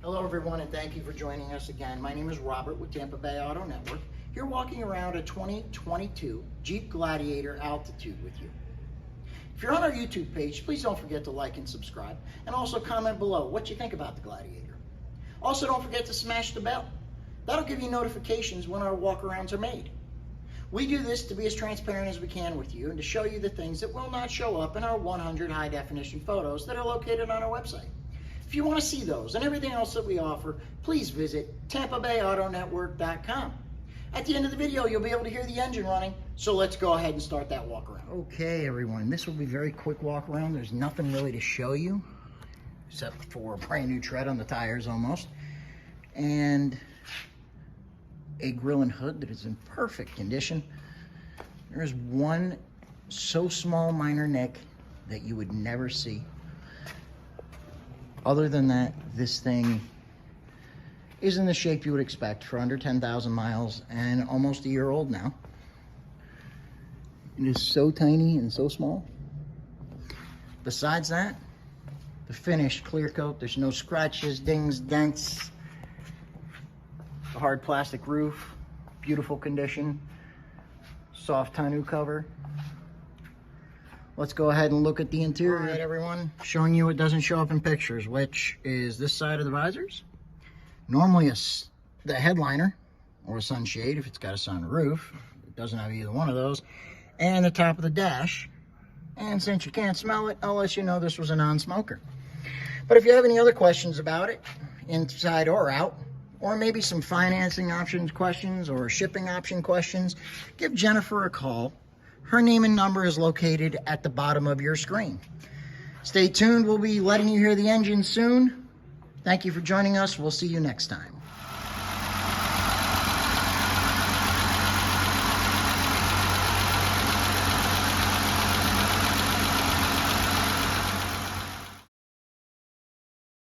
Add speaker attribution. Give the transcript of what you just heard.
Speaker 1: Hello everyone, and thank you for joining us again. My name is Robert with Tampa Bay Auto Network. Here walking around a 2022 Jeep Gladiator Altitude with you. If you're on our YouTube page, please don't forget to like and subscribe, and also comment below what you think about the Gladiator. Also, don't forget to smash the bell. That'll give you notifications when our walkarounds are made. We do this to be as transparent as we can with you and to show you the things that will not show up in our 100 high-definition photos that are located on our website. If you want to see those and everything else that we offer, please visit TampaBayAutoNetwork.com. At the end of the video, you'll be able to hear the engine running, so let's go ahead and start that walk around. Okay, everyone, this will be a very quick walk around. There's nothing really to show you, except for a brand new tread on the tires almost, and a grill and hood that is in perfect condition. There is one so small minor nick that you would never see. Other than that, this thing is in the shape you would expect for under 10,000 miles and almost a year old now. It is so tiny and so small. Besides that, the finish, clear coat, there's no scratches, dings, dents. The hard plastic roof, beautiful condition. Soft tonneau cover. Let's go ahead and look at the interior. All right, everyone, showing you what doesn't show up in pictures, which is this side of the visors. Normally the headliner or a sunshade if it's got a sunroof. It doesn't have either one of those. And the top of the dash. And since you can't smell it, I'll let you know this was a non-smoker. But if you have any other questions about it, inside or out, or maybe some financing options questions or shipping option questions, give Jennifer a call. Her name and number is located at the bottom of your screen. Stay tuned. We'll be letting you hear the engine soon. Thank you for joining us. We'll see you next time.